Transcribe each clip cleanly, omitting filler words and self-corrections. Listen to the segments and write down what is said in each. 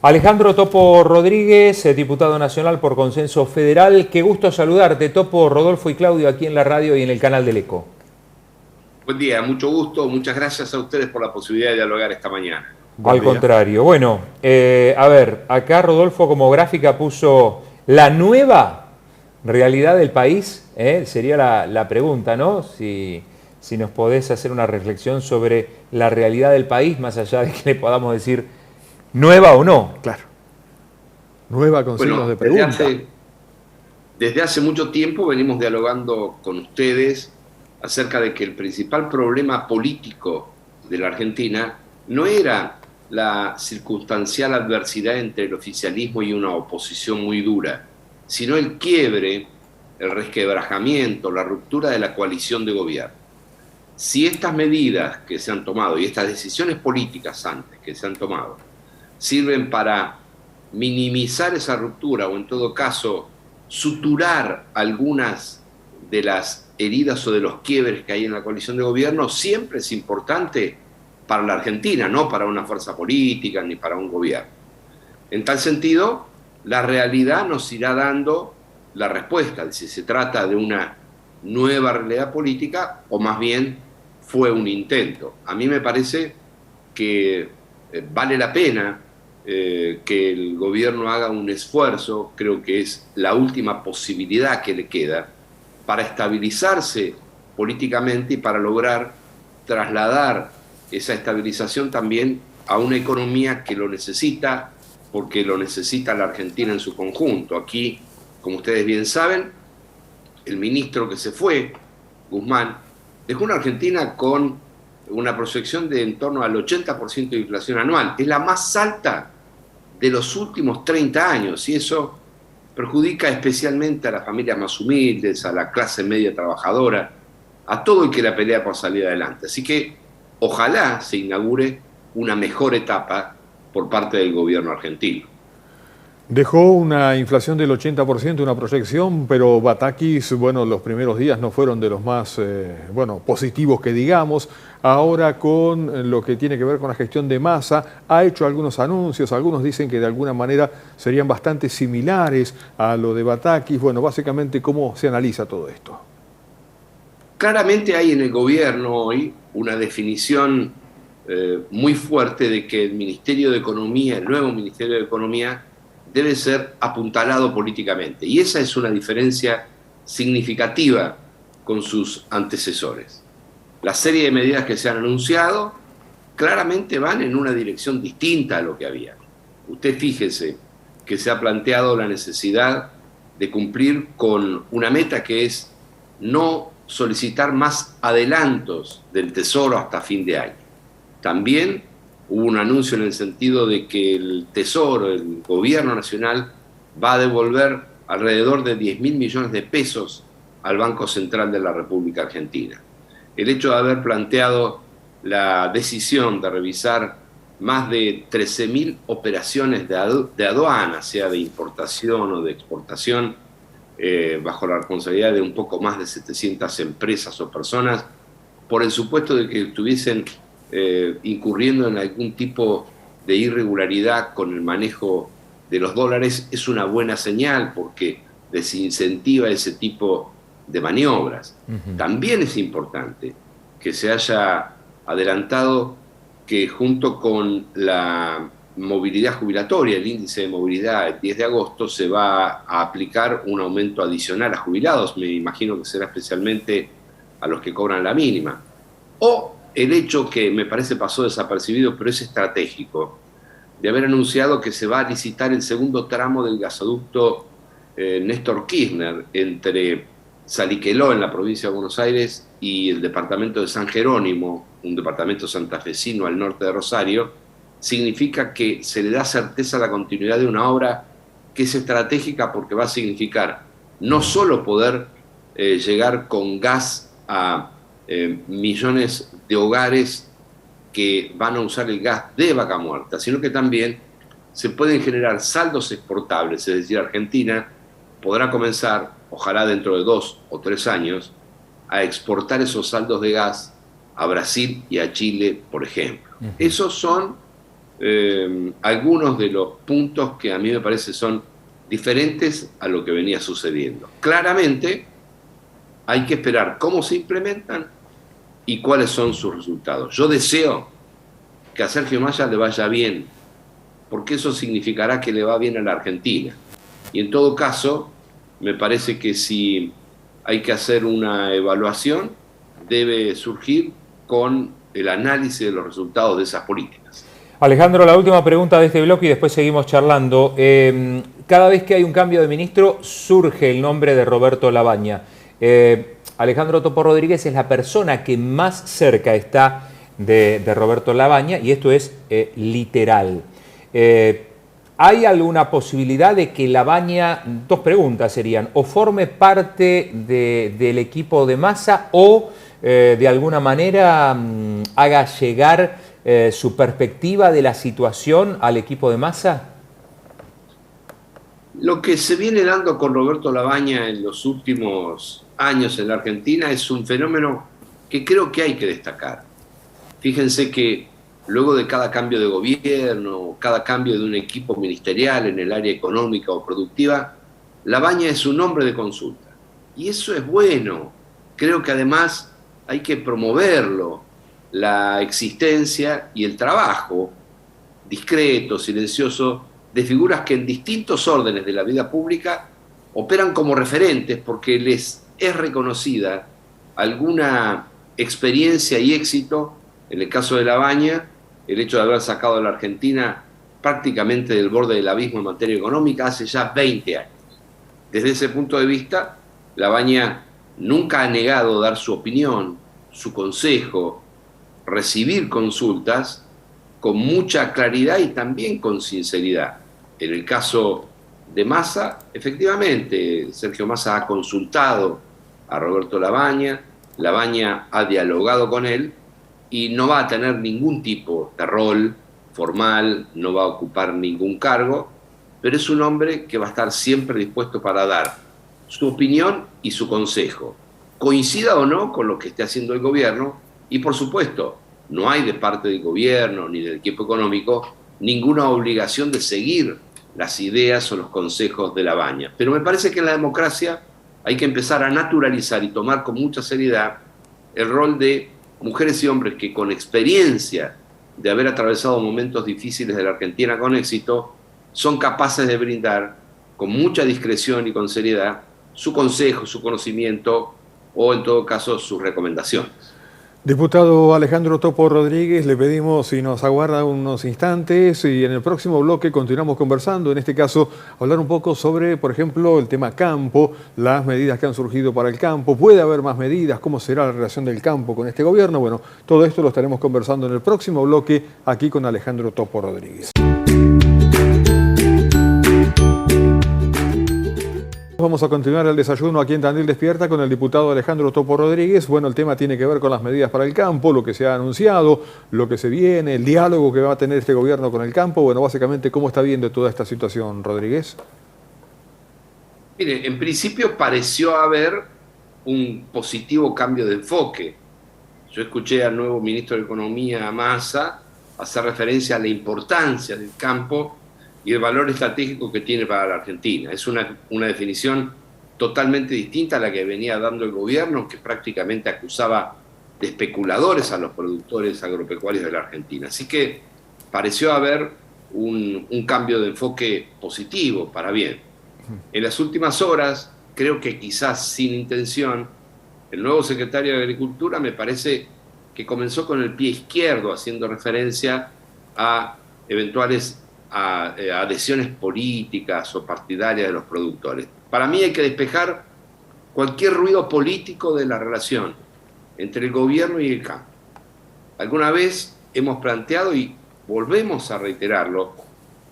Alejandro Topo Rodríguez, diputado nacional por Consenso Federal. Qué gusto saludarte, Topo, Rodolfo y Claudio, aquí en la radio y en el canal del Eco. Buen día, mucho gusto. Muchas gracias a ustedes por la posibilidad de dialogar esta mañana. Al contrario. Bueno, a ver, acá Rodolfo como gráfica puso la nueva realidad del país. Sería la pregunta, ¿no? Si nos podés hacer una reflexión sobre la realidad del país, más allá de que le podamos decir nueva o no. Claro. Nueva con signos de pregunta. Desde hace mucho tiempo venimos dialogando con ustedes acerca de que el principal problema político de la Argentina no era la circunstancial adversidad entre el oficialismo y una oposición muy dura, sino el quiebre, el resquebrajamiento, la ruptura de la coalición de gobierno. Si estas medidas que se han tomado y estas decisiones políticas antes que se han tomado sirven para minimizar esa ruptura o en todo caso suturar algunas de las heridas o de los quiebres que hay en la coalición de gobierno, siempre es importante para la Argentina, no para una fuerza política ni para un gobierno. En tal sentido, la realidad nos irá dando la respuesta de si se trata de una nueva realidad política o más bien fue un intento. A mí me parece que vale la pena que el gobierno haga un esfuerzo, creo que es la última posibilidad que le queda, para estabilizarse políticamente y para lograr trasladar esa estabilización también a una economía que lo necesita, porque lo necesita la Argentina en su conjunto. Aquí, como ustedes bien saben, el ministro que se fue, Guzmán, dejó una Argentina con una proyección de en torno al 80% de inflación anual. Es la más alta de los últimos 30 años, y eso perjudica especialmente a las familias más humildes, a la clase media trabajadora, a todo el que la pelea por salir adelante. Así que ojalá se inaugure una mejor etapa por parte del gobierno argentino. Dejó una inflación del 80%, una proyección, pero Batakis, bueno, los primeros días no fueron de los más positivos que digamos. Ahora con lo que tiene que ver con la gestión de Massa, ha hecho algunos anuncios, algunos dicen que de alguna manera serían bastante similares a lo de Batakis. Bueno, básicamente, ¿cómo se analiza todo esto? Claramente hay en el gobierno hoy una definición muy fuerte de que el Ministerio de Economía, el nuevo Ministerio de Economía, debe ser apuntalado políticamente. Y esa es una diferencia significativa con sus antecesores. La serie de medidas que se han anunciado claramente van en una dirección distinta a lo que había. Usted fíjese que se ha planteado la necesidad de cumplir con una meta que es no solicitar más adelantos del Tesoro hasta fin de año. También hubo un anuncio en el sentido de que el Tesoro, el gobierno nacional, va a devolver alrededor de 10.000 millones de pesos al Banco Central de la República Argentina. El hecho de haber planteado la decisión de revisar más de 13.000 operaciones de aduana, sea de importación o de exportación, bajo la responsabilidad de un poco más de 700 empresas o personas, por el supuesto de que estuviesen incurriendo en algún tipo de irregularidad con el manejo de los dólares, es una buena señal porque desincentiva ese tipo de maniobras. También es importante que se haya adelantado que junto con la movilidad jubilatoria, el índice de movilidad el 10 de agosto, se va a aplicar un aumento adicional a jubilados, me imagino que será especialmente a los que cobran la mínima. O el hecho que me parece pasó desapercibido, pero es estratégico, de haber anunciado que se va a licitar el segundo tramo del gasoducto Néstor Kirchner entre Saliqueló, en la provincia de Buenos Aires, y el departamento de San Jerónimo, un departamento santafesino al norte de Rosario, significa que se le da certeza a la continuidad de una obra que es estratégica porque va a significar no solo poder llegar con gas a millones de hogares que van a usar el gas de Vaca Muerta, sino que también se pueden generar saldos exportables, es decir, Argentina podrá comenzar, ojalá dentro de 2 o 3 años, a exportar esos saldos de gas a Brasil y a Chile, por ejemplo. Esos son algunos de los puntos que a mí me parece son diferentes a lo que venía sucediendo. Claramente hay que esperar cómo se implementan y cuáles son sus resultados. Yo deseo que a Sergio Massa le vaya bien, porque eso significará que le va bien a la Argentina. Y en todo caso, me parece que si hay que hacer una evaluación, debe surgir con el análisis de los resultados de esas políticas. Alejandro, la última pregunta de este bloque y después seguimos charlando. Cada vez que hay un cambio de ministro, surge el nombre de Roberto Lavagna. Alejandro Topo Rodríguez es la persona que más cerca está de Roberto Lavagna, y esto es literal. ¿Hay alguna posibilidad de que Lavagna, dos preguntas serían, o forme parte del equipo de Massa o de alguna manera haga llegar su perspectiva de la situación al equipo de Massa? Lo que se viene dando con Roberto Lavagna en los últimos años en la Argentina es un fenómeno que creo que hay que destacar. Fíjense que luego de cada cambio de gobierno, cada cambio de un equipo ministerial en el área económica o productiva, Lavagna es un hombre de consulta. Y eso es bueno. Creo que además hay que promoverlo, la existencia y el trabajo discreto, silencioso, de figuras que en distintos órdenes de la vida pública operan como referentes porque les es reconocida alguna experiencia y éxito. En el caso de Lavagna, el hecho de haber sacado a la Argentina prácticamente del borde del abismo en materia económica hace ya 20 años. Desde ese punto de vista, Lavagna nunca ha negado dar su opinión, su consejo, recibir consultas con mucha claridad y también con sinceridad. En el caso de Massa, efectivamente, Sergio Massa ha consultado a Roberto Lavagna, Lavagna ha dialogado con él y no va a tener ningún tipo de rol formal, no va a ocupar ningún cargo, pero es un hombre que va a estar siempre dispuesto para dar su opinión y su consejo, coincida o no con lo que esté haciendo el gobierno, y por supuesto, no hay de parte del gobierno ni del equipo económico ninguna obligación de seguir las ideas o los consejos de Lavagna. Pero me parece que en la democracia hay que empezar a naturalizar y tomar con mucha seriedad el rol de mujeres y hombres que con experiencia de haber atravesado momentos difíciles de la Argentina con éxito, son capaces de brindar con mucha discreción y con seriedad su consejo, su conocimiento o en todo caso sus recomendaciones. Diputado Alejandro Topo Rodríguez, le pedimos si nos aguarda unos instantes y en el próximo bloque continuamos conversando, en este caso hablar un poco sobre, por ejemplo, el tema campo, las medidas que han surgido para el campo, puede haber más medidas, cómo será la relación del campo con este gobierno. Bueno, todo esto lo estaremos conversando en el próximo bloque aquí con Alejandro Topo Rodríguez. Vamos a continuar el desayuno aquí en Tandil Despierta con el diputado Alejandro Topo Rodríguez. Bueno, el tema tiene que ver con las medidas para el campo, lo que se ha anunciado, lo que se viene, el diálogo que va a tener este gobierno con el campo. Bueno, básicamente, ¿cómo está viendo toda esta situación, Rodríguez? Mire, en principio pareció haber un positivo cambio de enfoque. Yo escuché al nuevo ministro de Economía, Massa, hacer referencia a la importancia del campo y el valor estratégico que tiene para la Argentina. Es una definición totalmente distinta a la que venía dando el gobierno, que prácticamente acusaba de especuladores a los productores agropecuarios de la Argentina. Así que pareció haber un cambio de enfoque positivo, para bien. En las últimas horas, creo que quizás sin intención, el nuevo secretario de Agricultura me parece que comenzó con el pie izquierdo, haciendo referencia a eventuales adhesiones políticas o partidarias de los productores. Para mí hay que despejar cualquier ruido político de la relación entre el gobierno y el campo. Alguna vez hemos planteado y volvemos a reiterarlo,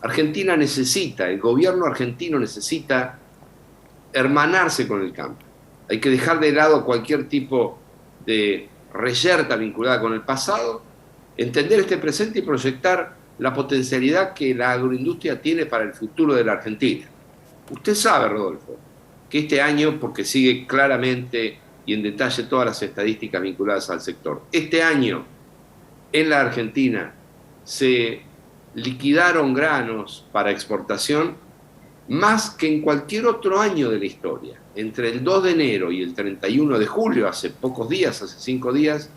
Argentina necesita, el gobierno argentino necesita hermanarse con el campo. Hay que dejar de lado cualquier tipo de reyerta vinculada con el pasado, entender este presente y proyectar la potencialidad que la agroindustria tiene para el futuro de la Argentina. Usted sabe, Rodolfo, que este año, porque sigue claramente y en detalle todas las estadísticas vinculadas al sector, este año en la Argentina se liquidaron granos para exportación más que en cualquier otro año de la historia. Entre el 2 de enero y el 31 de julio, hace pocos días, hace 5 días,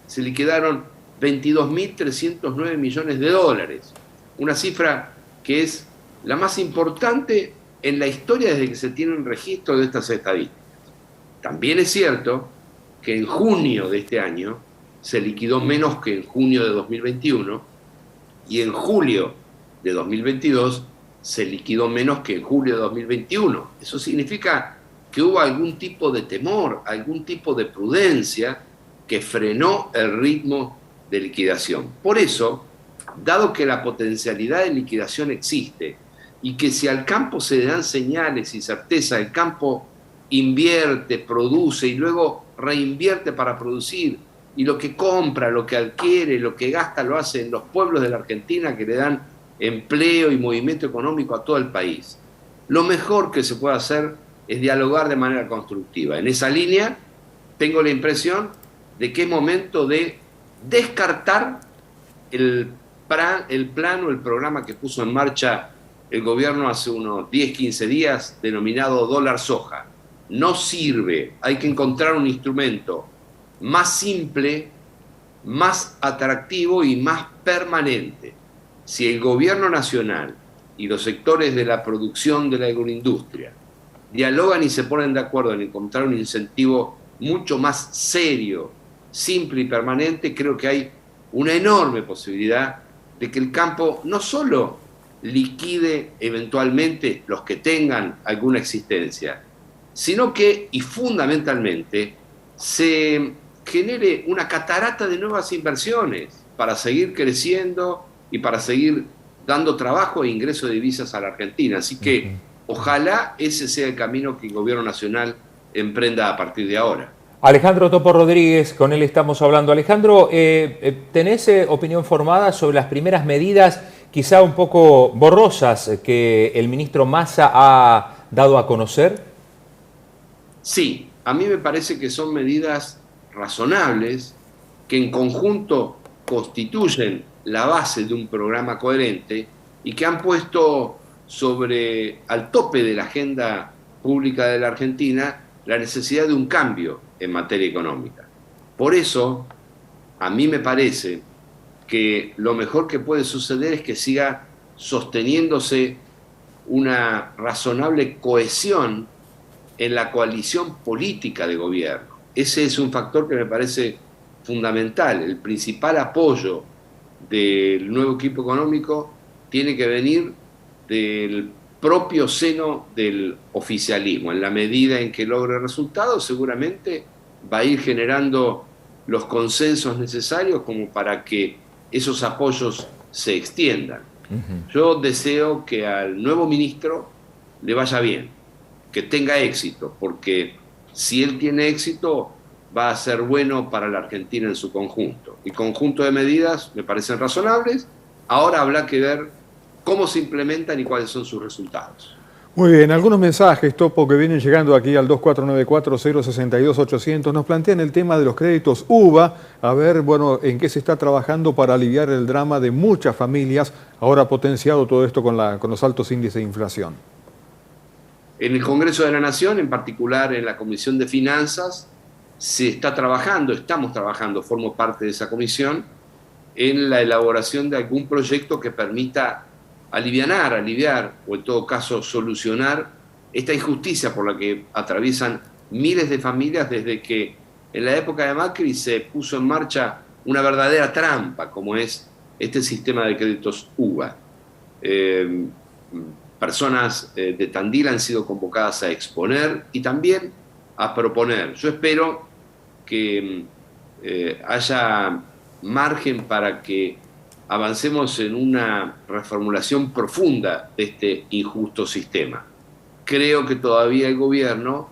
se liquidaron 22.309 millones de dólares. Una cifra que es la más importante en la historia desde que se tienen registro de estas estadísticas. También es cierto que en junio de este año se liquidó menos que en junio de 2021 y en julio de 2022 se liquidó menos que en julio de 2021. Eso significa que hubo algún tipo de temor, algún tipo de prudencia que frenó el ritmo de liquidación. Por eso, dado que la potencialidad de liquidación existe y que si al campo se le dan señales y certeza, el campo invierte, produce y luego reinvierte para producir, y lo que compra, lo que adquiere, lo que gasta lo hace en los pueblos de la Argentina que le dan empleo y movimiento económico a todo el país. Lo mejor que se puede hacer es dialogar de manera constructiva. En esa línea tengo la impresión de que es momento de descartar el plan o el programa que puso en marcha el gobierno hace unos 10, 15 días, denominado dólar soja. No sirve, hay que encontrar un instrumento más simple, más atractivo y más permanente. Si el gobierno nacional y los sectores de la producción de la agroindustria dialogan y se ponen de acuerdo en encontrar un incentivo mucho más serio, simple y permanente, creo que hay una enorme posibilidad de que el campo no solo liquide eventualmente los que tengan alguna existencia, sino que, y fundamentalmente, se genere una catarata de nuevas inversiones para seguir creciendo y para seguir dando trabajo e ingreso de divisas a la Argentina. Así que ojalá ese sea el camino que el gobierno nacional emprenda a partir de ahora. Alejandro Topo Rodríguez, con él estamos hablando. Alejandro, ¿tenés opinión formada sobre las primeras medidas, quizá un poco borrosas, que el ministro Massa ha dado a conocer? Sí, a mí me parece que son medidas razonables, que en conjunto constituyen la base de un programa coherente y que han puesto al tope de la agenda pública de la Argentina la necesidad de un cambio en materia económica. Por eso, a mí me parece que lo mejor que puede suceder es que siga sosteniéndose una razonable cohesión en la coalición política de gobierno. Ese es un factor que me parece fundamental. El principal apoyo del nuevo equipo económico tiene que venir del propio seno del oficialismo. En la medida en que logre resultados, seguramente va a ir generando los consensos necesarios como para que esos apoyos se extiendan. Yo deseo que al nuevo ministro le vaya bien, que tenga éxito, porque si él tiene éxito va a ser bueno para la Argentina en su conjunto. El conjunto de medidas me parecen razonables, ahora habrá que ver cómo se implementan y cuáles son sus resultados. Muy bien, algunos mensajes, Topo, que vienen llegando aquí al 2494-062-800. Nos plantean el tema de los créditos UVA, a ver, bueno, en qué se está trabajando para aliviar el drama de muchas familias, ahora potenciado todo esto con los altos índices de inflación. En el Congreso de la Nación, en particular en la Comisión de Finanzas, estamos trabajando, formo parte de esa comisión, en la elaboración de algún proyecto que permita aliviar o en todo caso solucionar esta injusticia por la que atraviesan miles de familias desde que en la época de Macri se puso en marcha una verdadera trampa como es este sistema de créditos UVA. Personas de Tandil han sido convocadas a exponer y también a proponer. Yo espero que haya margen para que avancemos en una reformulación profunda de este injusto sistema. Creo que todavía el gobierno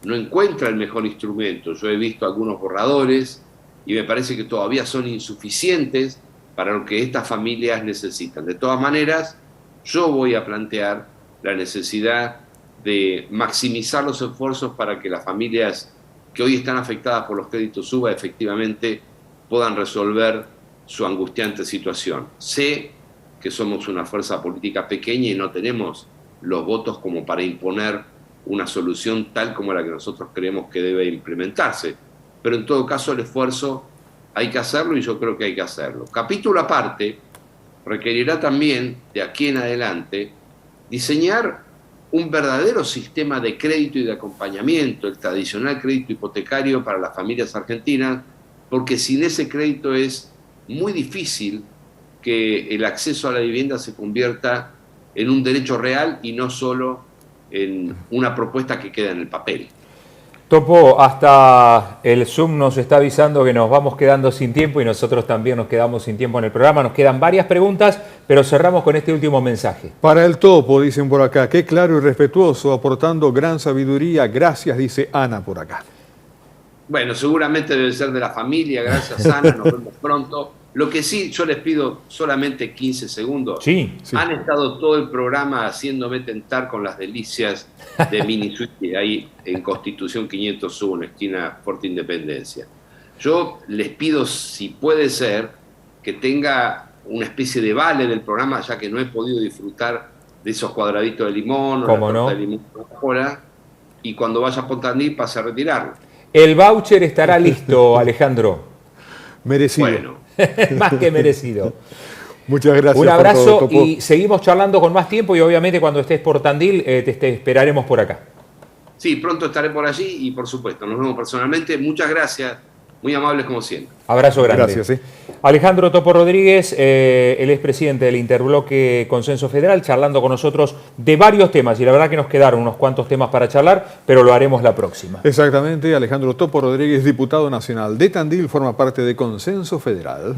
no encuentra el mejor instrumento. Yo he visto algunos borradores y me parece que todavía son insuficientes para lo que estas familias necesitan. De todas maneras, yo voy a plantear la necesidad de maximizar los esfuerzos para que las familias que hoy están afectadas por los créditos UVA efectivamente puedan resolver su angustiante situación. Sé que somos una fuerza política pequeña y no tenemos los votos como para imponer una solución tal como la que nosotros creemos que debe implementarse. Pero en todo caso el esfuerzo hay que hacerlo y yo creo que hay que hacerlo. Capítulo aparte, requerirá también, de aquí en adelante, diseñar un verdadero sistema de crédito y de acompañamiento, el tradicional crédito hipotecario para las familias argentinas, porque sin ese crédito es muy difícil que el acceso a la vivienda se convierta en un derecho real y no solo en una propuesta que queda en el papel. Topo, hasta el Zoom nos está avisando que nos vamos quedando sin tiempo y nosotros también nos quedamos sin tiempo en el programa. Nos quedan varias preguntas, pero cerramos con este último mensaje. Para el Topo, dicen por acá, qué claro y respetuoso, aportando gran sabiduría. Gracias, dice Ana por acá. Bueno, seguramente debe ser de la familia. Gracias, Ana. Nos vemos pronto. Lo que sí, yo les pido solamente 15 segundos. Sí. Han estado todo el programa haciéndome tentar con las delicias de Mini Suite ahí en Constitución 501, esquina Fuerte Independencia. Yo les pido, si puede ser, que tenga una especie de vale del programa, ya que no he podido disfrutar de esos cuadraditos de limón o la torta de limón ahora, y cuando vaya a Pontandí pase a retirarlo. El voucher estará listo, Alejandro. Merecido. Bueno. Más que merecido. Muchas gracias. Un abrazo por todo, Topo. y seguimos charlando con más tiempo y obviamente cuando estés por Tandil te esperaremos por acá. Sí, pronto estaré por allí y por supuesto, nos vemos personalmente. Muchas gracias, muy amables como siempre. Abrazo grande. Gracias. Sí. Alejandro Topo Rodríguez, él es presidente del Interbloque Consenso Federal, charlando con nosotros de varios temas y la verdad que nos quedaron unos cuantos temas para charlar, pero lo haremos la próxima. Exactamente, Alejandro Topo Rodríguez, diputado nacional de Tandil, forma parte de Consenso Federal.